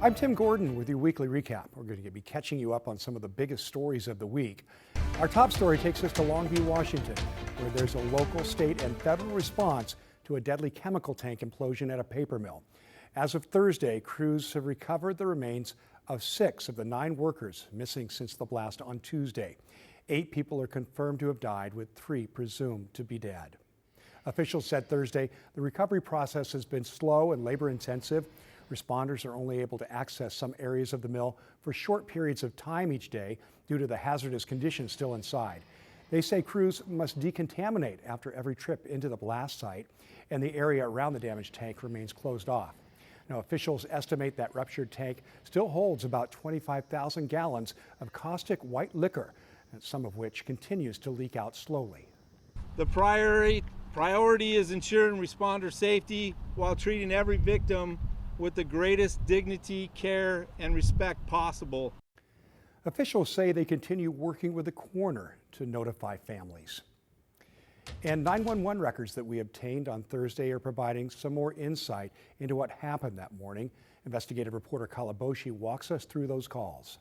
I'm Tim Gordon with your weekly recap. We're going to be catching you up on some of the biggest stories of the week. Our top story takes us to Longview, Washington, where there's a local, state, and federal response to a deadly chemical tank implosion at a paper mill. As of Thursday, crews have recovered the remains of 6 of the 9 workers missing since the blast on Tuesday. 8 people are confirmed to have died, with 3 presumed to be dead. Officials said Thursday the recovery process has been slow and labor-intensive. Responders are only able to access some areas of the mill for short periods of time each day due to the hazardous conditions still inside. They say crews must decontaminate after every trip into the blast site, and the area around the damaged tank remains closed off. Now, officials estimate that ruptured tank still holds about 25,000 gallons of caustic white liquor, some of which continues to leak out slowly. The priority is ensuring responder safety while treating every victim with the greatest dignity, care, and respect possible. Officials say they continue working with the coroner to notify families. And 911 records that we obtained on Thursday are providing some more insight into what happened that morning. Investigative reporter Kalaboshi walks us through those calls.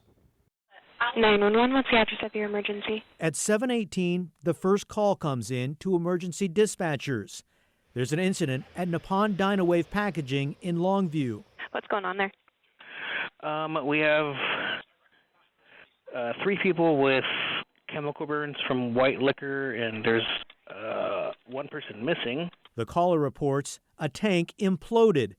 911, what's the address of your emergency? At 7:18, the first call comes in to emergency dispatchers. There's an incident at Nippon Dynawave Packaging in Longview. What's going on there? We have 3 people with chemical burns from white liquor, and there's 1 person missing. The caller reports a tank imploded.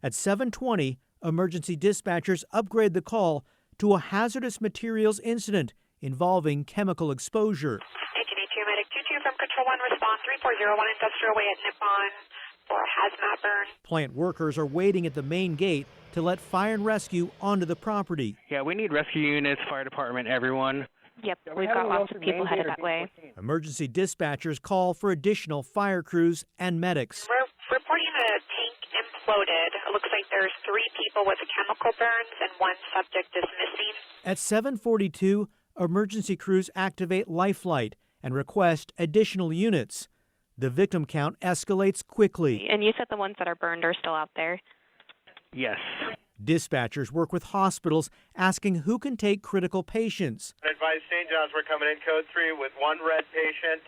At 7:20, emergency dispatchers upgrade the call to a hazardous materials incident involving chemical exposure. 1882 Medic 22 from Control 1, respond 3401 Industrial Way at Nippon for a hazmat burn. Plant workers are waiting at the main gate to let fire and rescue onto the property. Yeah, we need rescue units, fire department, everyone. Yep, we've got lots of people headed that way. Emergency dispatchers call for additional fire crews and medics. We're reporting a tank imploded. It looks like there's 3 people with chemical burns and 1 subject is missing. At 7:42, emergency crews activate Lifelight and request additional units. The victim count escalates quickly. And you said the ones that are burned are still out there? Yes. Dispatchers work with hospitals asking who can take critical patients. Advise St. John's we're coming in code 3 with 1 red patient.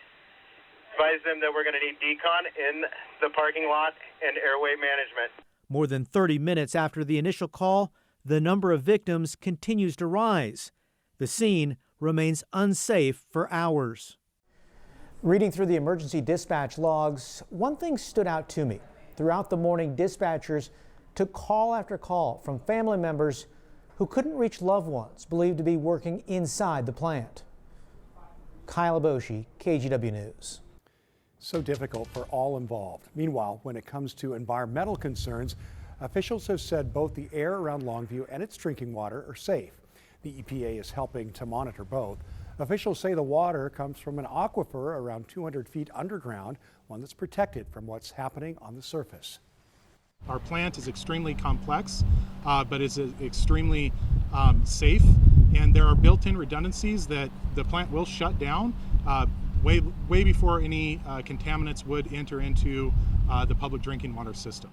Advise them that we're going to need decon in the parking lot and airway management. More than 30 minutes after the initial call, the number of victims continues to rise. The scene remains unsafe for hours. Reading through the emergency dispatch logs, one thing stood out to me. Throughout the morning, dispatchers took call after call from family members who couldn't reach loved ones believed to be working inside the plant. Kyle Aboshi, KGW News. So difficult for all involved. Meanwhile, when it comes to environmental concerns, officials have said both the air around Longview and its drinking water are safe. The EPA is helping to monitor both. Officials say the water comes from an aquifer around 200 feet underground, one that's protected from what's happening on the surface. Our plant is extremely complex, but is extremely safe, and there are built-in redundancies that the plant will shut down way before any contaminants would enter into the public drinking water system.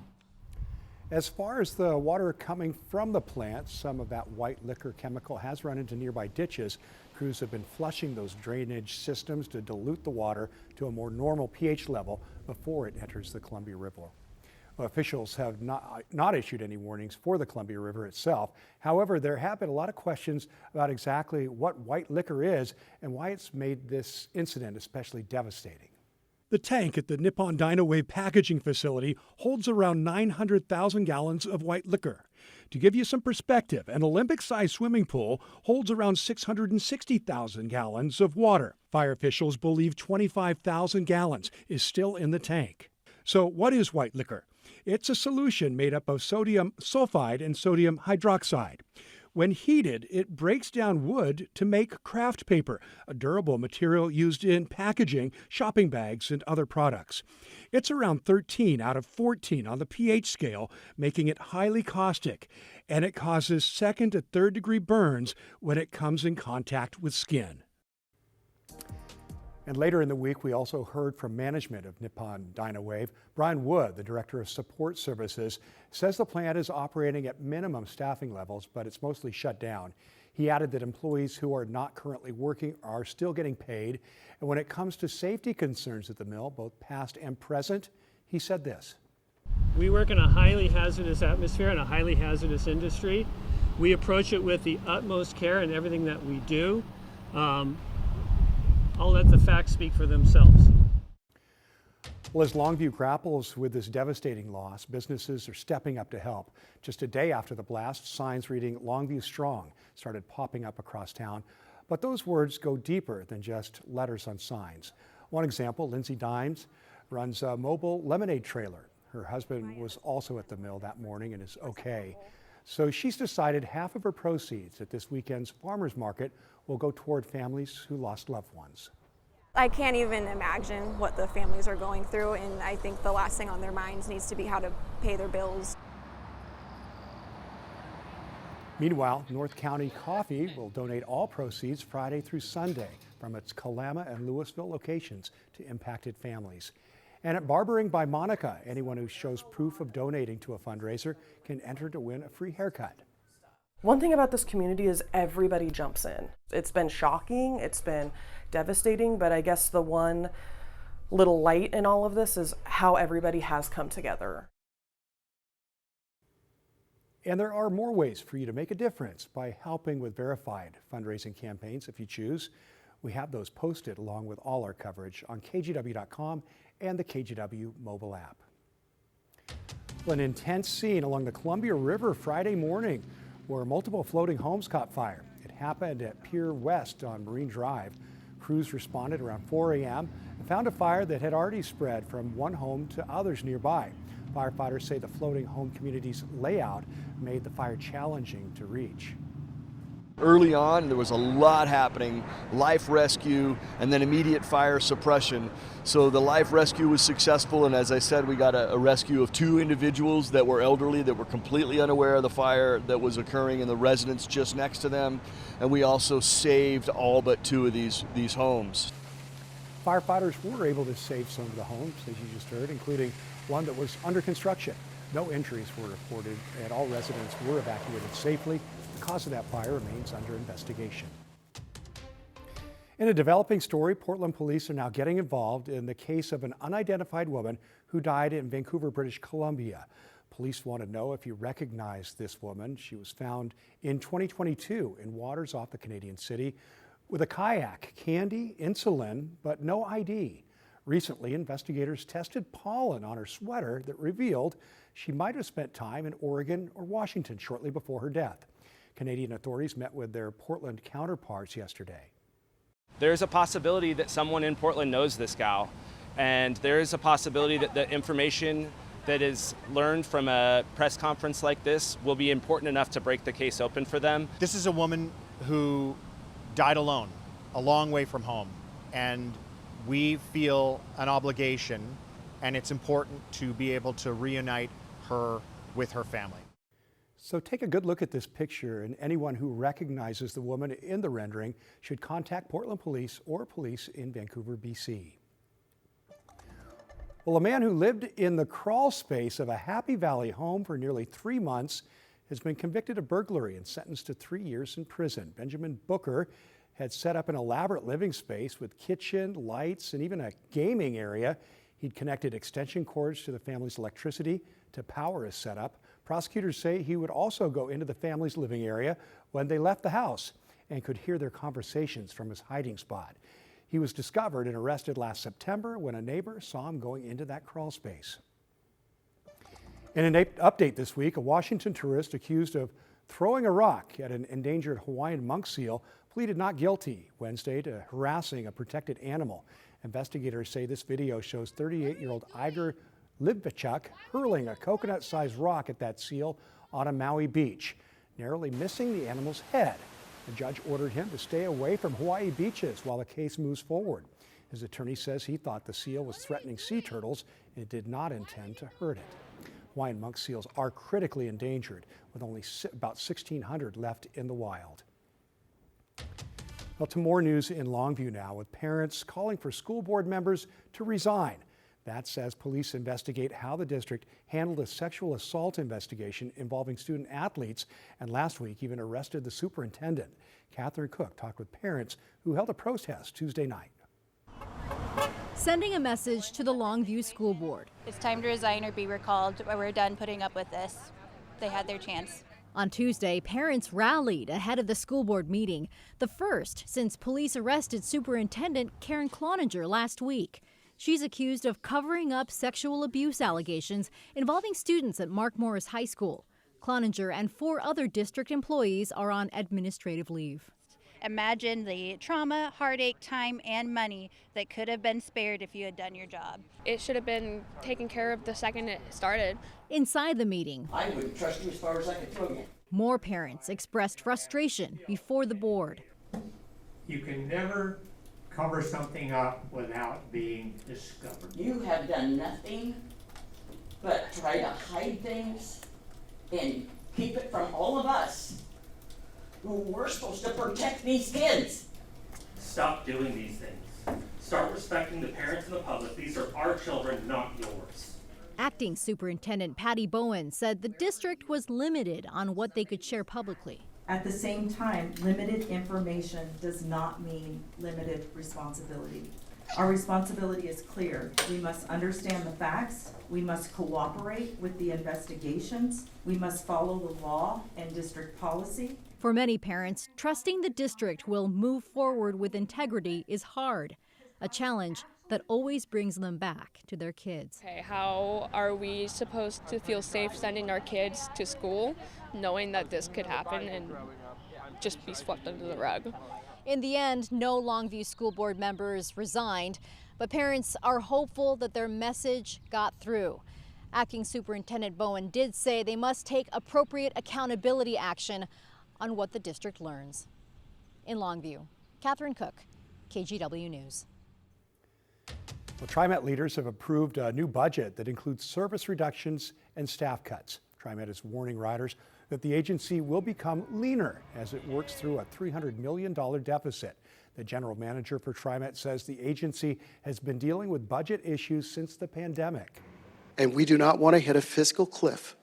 As far as the water coming from the plant, some of that white liquor chemical has run into nearby ditches. Crews have been flushing those drainage systems to dilute the water to a more normal pH level before it enters the Columbia River. Officials have not issued any warnings for the Columbia River itself. However, there have been a lot of questions about exactly what white liquor is and why it's made this incident especially devastating. The tank at the Nippon Dynawave Packaging facility holds around 900,000 gallons of white liquor. To give you some perspective, an Olympic-sized swimming pool holds around 660,000 gallons of water. Fire officials believe 25,000 gallons is still in the tank. So what is white liquor? It's a solution made up of sodium sulfide and sodium hydroxide. When heated, it breaks down wood to make craft paper, a durable material used in packaging, shopping bags, and other products. It's around 13 out of 14 on the pH scale, making it highly caustic, and it causes 2nd to 3rd degree burns when it comes in contact with skin. And later in the week, we also heard from management of Nippon Dynawave. Brian Wood, the director of support services, says the plant is operating at minimum staffing levels, but it's mostly shut down. He added that employees who are not currently working are still getting paid. And when it comes to safety concerns at the mill, both past and present, he said this. We work in a highly hazardous atmosphere and a highly hazardous industry. We approach it with the utmost care in everything that we do. I'll let the facts speak for themselves. Well, as Longview grapples with this devastating loss, businesses are stepping up to help. Just a day after the blast, signs reading "Longview Strong" started popping up across town. But those words go deeper than just letters on signs. One example, Lindsay Dimes runs a mobile lemonade trailer. Her husband was also at the mill that morning and is okay. So she's decided half of her proceeds at this weekend's farmers market will go toward families who lost loved ones. I can't even imagine what the families are going through, and I think the last thing on their minds needs to be how to pay their bills. Meanwhile, North County Coffee will donate all proceeds Friday through Sunday from its Kalama and Louisville locations to impacted families. And at Barbering by Monica, anyone who shows proof of donating to a fundraiser can enter to win a free haircut. One thing about this community is everybody jumps in. It's been shocking, it's been devastating, but I guess the one little light in all of this is how everybody has come together. And there are more ways for you to make a difference by helping with verified fundraising campaigns if you choose. We have those posted along with all our coverage on KGW.com and the KGW mobile app. Well, an intense scene along the Columbia River Friday morning where multiple floating homes caught fire. It happened at Pier West on Marine Drive. Crews responded around 4 a.m. and found a fire that had already spread from one home to others nearby. Firefighters say the floating home community's layout made the fire challenging to reach. Early on, there was a lot happening, life rescue and then immediate fire suppression. So the life rescue was successful, and as I said, we got a rescue of 2 individuals that were elderly that were completely unaware of the fire that was occurring in the residence just next to them. And we also saved all but 2 of these homes. Firefighters were able to save some of the homes, as you just heard, including one that was under construction. No injuries were reported, and all residents were evacuated safely. The cause of that fire remains under investigation. In a developing story, Portland police are now getting involved in the case of an unidentified woman who died in Vancouver, British Columbia. Police want to know if you recognize this woman. She was found in 2022 in waters off the Canadian city with a kayak, candy, insulin, but no ID. Recently, investigators tested pollen on her sweater that revealed she might have spent time in Oregon or Washington shortly before her death. Canadian authorities met with their Portland counterparts yesterday. There's a possibility that someone in Portland knows this gal, and there is a possibility that the information that is learned from a press conference like this will be important enough to break the case open for them. This is a woman who died alone, a long way from home, and we feel an obligation, and it's important to be able to reunite her with her family. So take a good look at this picture, and anyone who recognizes the woman in the rendering should contact Portland Police or police in Vancouver, BC. Well, a man who lived in the crawl space of a Happy Valley home for nearly 3 months has been convicted of burglary and sentenced to 3 years in prison. Benjamin Booker had set up an elaborate living space with kitchen, lights, and even a gaming area. He'd connected extension cords to the family's electricity to power his setup. Prosecutors say he would also go into the family's living area when they left the house and could hear their conversations from his hiding spot. He was discovered and arrested last September when a neighbor saw him going into that crawl space. In an update this week, a Washington tourist accused of throwing a rock at an endangered Hawaiian monk seal pleaded not guilty Wednesday to harassing a protected animal. Investigators say this video shows 38-year-old Igor Libvichuk hurling a coconut-sized rock at that seal on a Maui beach, narrowly missing the animal's head. The judge ordered him to stay away from Hawaii beaches while the case moves forward. His attorney says he thought the seal was threatening sea turtles and did not intend to hurt it. Hawaiian monk seals are critically endangered, with only about 1,600 left in the wild. Well, to more news in Longview now, with parents calling for school board members to resign. That's as police investigate how the district handled a sexual assault investigation involving student athletes, and last week even arrested the superintendent. Catherine Cook talked with parents who held a protest Tuesday night. Sending a message to the Longview School Board. It's time to resign or be recalled. We're done putting up with this. They had their chance. On Tuesday, parents rallied ahead of the school board meeting, the first since police arrested Superintendent Karen Cloninger last week. She's accused of covering up sexual abuse allegations involving students at Mark Morris High School. Cloninger and 4 other district employees are on administrative leave. Imagine the trauma, heartache, time, and money that could have been spared if you had done your job. It should have been taken care of the second it started. Inside the meeting, I wouldn't trust you as far as I could throw you. More parents expressed frustration before the board. You can never cover something up without being discovered. You have done nothing but try to hide things and keep it from all of us who we're supposed to protect these kids. Stop doing these things. Start respecting the parents and the public. These are our children, not yours. Acting Superintendent Patty Bowen said the district was limited on what they could share publicly. At the same time, limited information does not mean limited responsibility. Our responsibility is clear. We must understand the facts. We must cooperate with the investigations. We must follow the law and district policy. For many parents, trusting the district will move forward with integrity is hard, a challenge that always brings them back to their kids. Okay, how are we supposed to feel safe sending our kids to school, knowing that this could happen and just be swept under the rug? In the end, no Longview School Board members resigned, but parents are hopeful that their message got through. Acting Superintendent Bowen did say they must take appropriate accountability action on what the district learns. In Longview, Catherine Cook, KGW News. Well, TriMet leaders have approved a new budget that includes service reductions and staff cuts. TriMet is warning riders that the agency will become leaner as it works through a $300 million deficit. The general manager for TriMet says the agency has been dealing with budget issues since the pandemic. And we do not want to hit a fiscal cliff.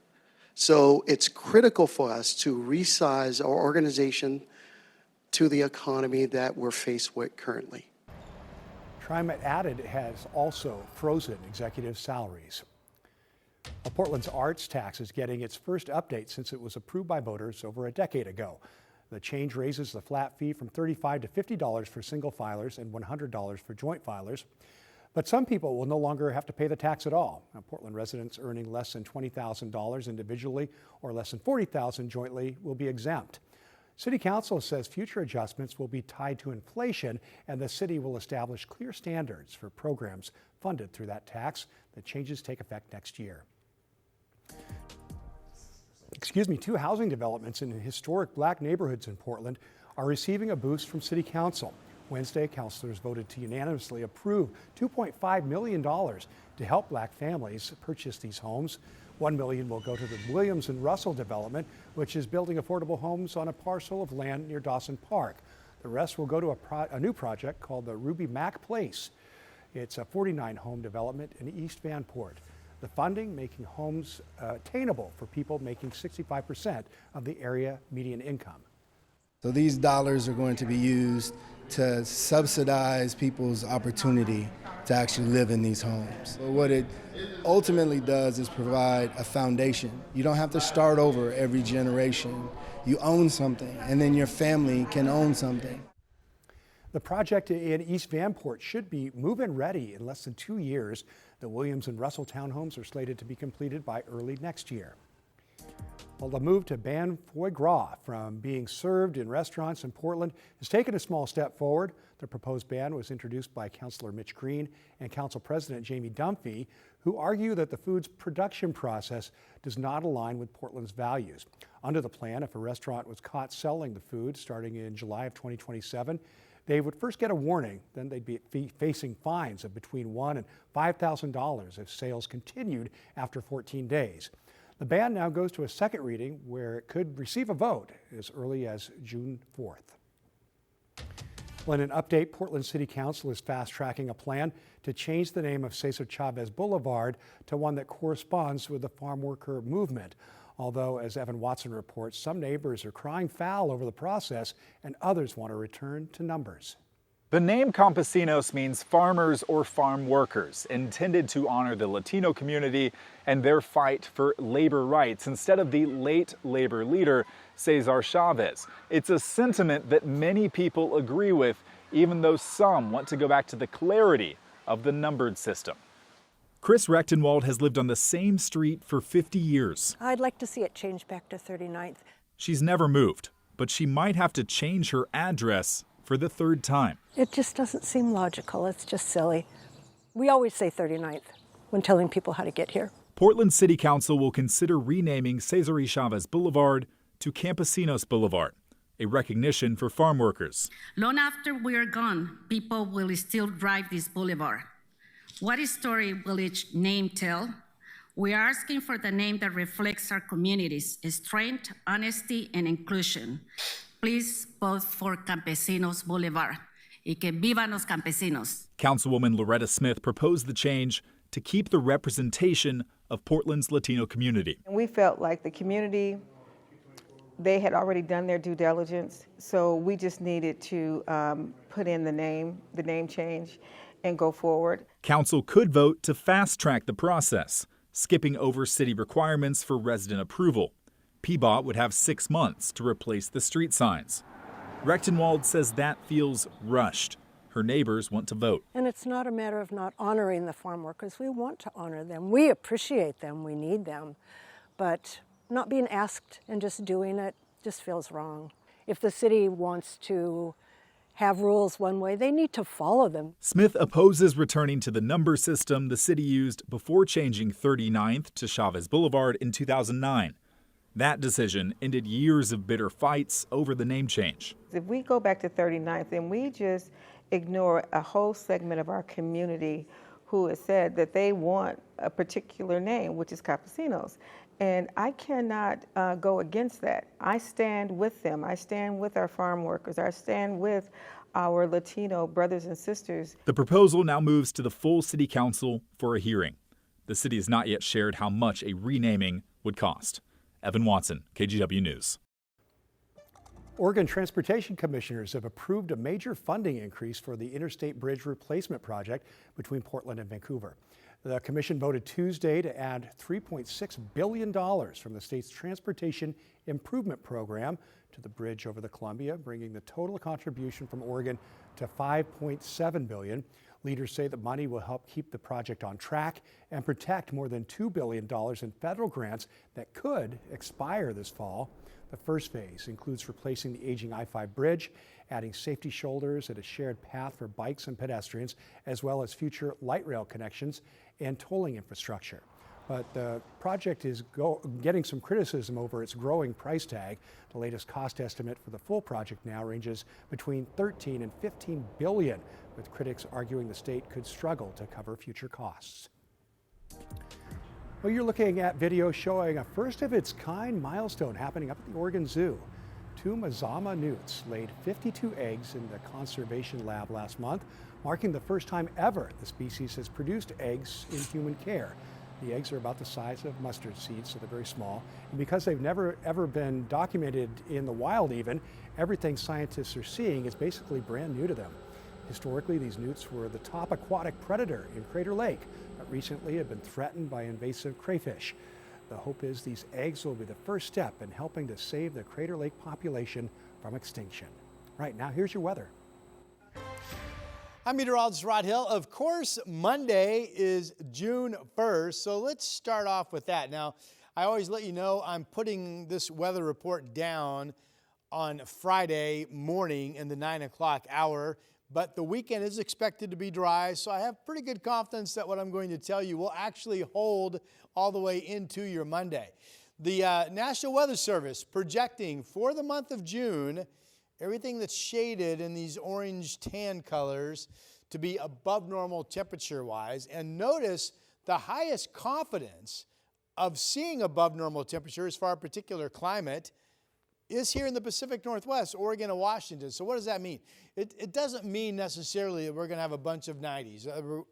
So it's critical for us to resize our organization to the economy that we're faced with currently. TriMet added it has also frozen executive salaries. Well, Portland's arts tax is getting its first update since it was approved by voters over a decade ago. The change raises the flat fee from $35 to $50 for single filers and $100 for joint filers. But some people will no longer have to pay the tax at all. Now, Portland residents earning less than $20,000 individually or less than $40,000 jointly will be exempt. City Council says future adjustments will be tied to inflation, and the city will establish clear standards for programs funded through that tax. The changes take effect next year. Two housing developments in historic black neighborhoods in Portland are receiving a boost from City Council. Wednesday, councilors voted to unanimously approve $2.5 million to help black families purchase these homes. $1 million will go to the Williams and Russell development, which is building affordable homes on a parcel of land near Dawson Park. The rest will go to a new project called the Ruby Mack Place. It's a 49-home development in East Vanport. The funding making homes attainable for people making 65% of the area median income. So these dollars are going to be used to subsidize people's opportunity to actually live in these homes. But what it ultimately does is provide a foundation. You don't have to start over every generation. You own something, and then your family can own something. The project in East Vanport should be move-in ready in less than 2 years. The Williams and Russell townhomes are slated to be completed by early next year. Well, the move to ban foie gras from being served in restaurants in Portland has taken a small step forward. The proposed ban was introduced by Councilor Mitch Green and Council President Jamie Dunphy, who argue that the food's production process does not align with Portland's values. Under the plan, if a restaurant was caught selling the food starting in July of 2027, they would first get a warning, then they'd be facing fines of between $1,000 and $5,000 if sales continued after 14 days. The ban now goes to a second reading where it could receive a vote as early as June 4th. Well, in an update, Portland City Council is fast-tracking a plan to change the name of Cesar Chavez Boulevard to one that corresponds with the farm worker movement. Although, as Evan Watson reports, some neighbors are crying foul over the process and others want to return to numbers. The name campesinos means farmers or farm workers, intended to honor the Latino community and their fight for labor rights instead of the late labor leader, Cesar Chavez. It's a sentiment that many people agree with, even though some want to go back to the clarity of the numbered system. Chris Rechtenwald has lived on the same street for 50 years. I'd like to see it change back to 39th. She's never moved, but she might have to change her address for the third time. It just doesn't seem logical. It's just silly. We always say 39th when telling people how to get here. Portland City Council will consider renaming Cesar Chavez Boulevard to Campesinos Boulevard, a recognition for farm workers. Long after we're gone, people will still drive this boulevard. What story will each name tell? We are asking for the name that reflects our community's strength, honesty, and inclusion. Please vote for Campesinos Boulevard. Y que vivan los campesinos. Councilwoman Loretta Smith proposed the change to keep the representation of Portland's Latino community. And we felt like the community, they had already done their due diligence, so we just needed to put in the name change, and go forward. Council could vote to fast-track the process, skipping over city requirements for resident approval. PBOT would have 6 months to replace the street signs. Rechtenwald says that feels rushed. Her neighbors want to vote. And it's not a matter of not honoring the farm workers. We want to honor them. We appreciate them. We need them. But not being asked and just doing it just feels wrong. If the city wants to have rules one way, they need to follow them. Smith opposes returning to the number system the city used before changing 39th to Chavez Boulevard in 2009. That decision ended years of bitter fights over the name change. If we go back to 39th, then we just ignore a whole segment of our community who has said that they want a particular name, which is Campesinos. And I cannot go against that. I stand with them. I stand with our farm workers. I stand with our Latino brothers and sisters. The proposal now moves to the full city council for a hearing. The city has not yet shared how much a renaming would cost. Evan Watson, KGW News. Oregon Transportation Commissioners have approved a major funding increase for the Interstate Bridge Replacement Project between Portland and Vancouver. The commission voted Tuesday to add $3.6 billion from the state's Transportation Improvement Program to the bridge over the Columbia, bringing the total contribution from Oregon to $5.7 billion. Leaders say the money will help keep the project on track and protect more than $2 billion in federal grants that could expire this fall. The first phase includes replacing the aging I-5 bridge, adding safety shoulders and a shared path for bikes and pedestrians, as well as future light rail connections and tolling infrastructure. But the project is getting some criticism over its growing price tag. The latest cost estimate for the full project now ranges between $13 and $15 billion, with critics arguing the state could struggle to cover future costs. Well, you're looking at video showing a first-of-its-kind milestone happening up at the Oregon Zoo. 2 Mazama newts laid 52 eggs in the conservation lab last month, marking the first time ever the species has produced eggs in human care. The eggs are about the size of mustard seeds, so they're very small. And because they've never ever been documented in the wild even, everything scientists are seeing is basically brand new to them. Historically, these newts were the top aquatic predator in Crater Lake, but recently have been threatened by invasive crayfish. The hope is these eggs will be the first step in helping to save the Crater Lake population from extinction. Right, now here's your weather. I'm meteorologist Rod Hill. Of course, Monday is June 1st, so let's start off with that. Now, I always let you know I'm putting this weather report down on Friday morning in the 9 o'clock hour, but the weekend is expected to be dry, so I have pretty good confidence that what I'm going to tell you will actually hold all the way into your Monday. The National Weather Service projecting for the month of June everything that's shaded in these orange tan colors to be above normal temperature-wise. And notice the highest confidence of seeing above normal temperatures for our particular climate is here in the Pacific Northwest, Oregon and Washington. So what does that mean? It doesn't mean necessarily that we're going to have a bunch of 90s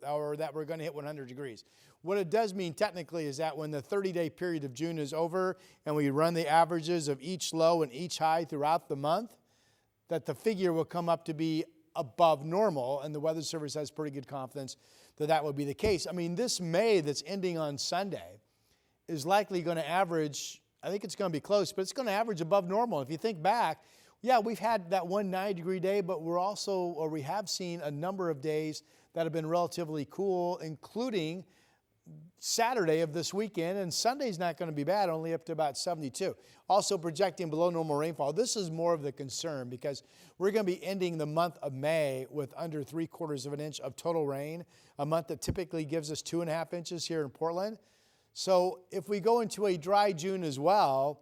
or that we're going to hit 100 degrees. What it does mean technically is that when the 30-day period of June is over and we run the averages of each low and each high throughout the month, that the figure will come up to be above normal, and the Weather Service has pretty good confidence that that would be the case. I mean, this May that's ending on Sunday is likely going to average, I think it's going to be close, but it's going to average above normal. If you think back, yeah, we've had that one 90-degree day, but we have seen a number of days that have been relatively cool, including Saturday of this weekend, and Sunday's not going to be bad, only up to about 72. Also projecting below normal rainfall. This is more of the concern because we're going to be ending the month of May with under 3/4 of an inch of total rain, a month that typically gives us 2.5 inches here in Portland. So if we go into a dry June as well,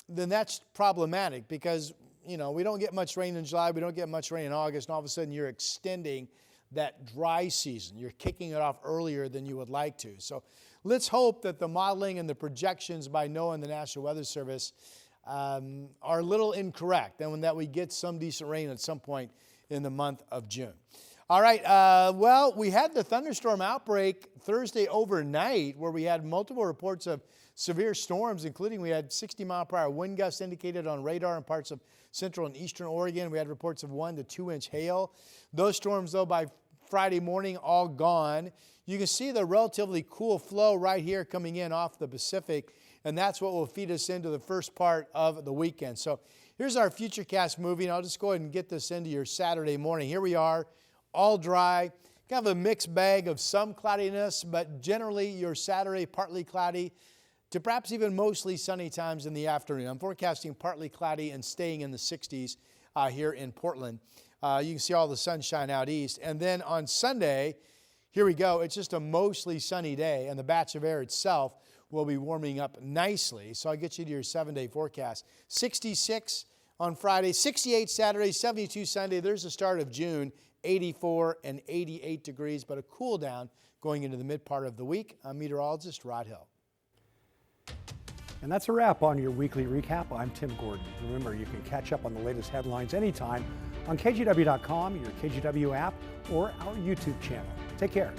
then that's problematic because, you know, we don't get much rain in July, we don't get much rain in August, and all of a sudden you're extending that dry season. You're kicking it off earlier than you would like to. So let's hope that the modeling and the projections by NOAA and the National Weather Service are a little incorrect, and that we get some decent rain at some point in the month of June. All right, well, we had the thunderstorm outbreak Thursday overnight where we had multiple reports of severe storms, including we had 60-mile-per-hour wind gusts indicated on radar in parts of central and eastern Oregon. We had reports of 1 to 2 inch hail. Those storms, though, by Friday morning, all gone. You can see the relatively cool flow right here coming in off the Pacific, and that's what will feed us into the first part of the weekend. So here's our Futurecast movie, and I'll just go ahead and get this into your Saturday morning. Here we are, all dry, kind of a mixed bag of some cloudiness, but generally your Saturday partly cloudy to perhaps even mostly sunny times in the afternoon. I'm forecasting partly cloudy and staying in the 60s here in Portland. You can see all the sunshine out east. And then on Sunday, here we go. It's just a mostly sunny day, and the batch of air itself will be warming up nicely. So I'll get you to your 7-day forecast. 66 on Friday, 68 Saturday, 72 Sunday. There's the start of June, 84 and 88 degrees, but a cool down going into the mid part of the week. I'm meteorologist Rod Hill. And that's a wrap on your weekly recap. I'm Tim Gordon. Remember, you can catch up on the latest headlines anytime on KGW.com, your KGW app, or our YouTube channel. Take care.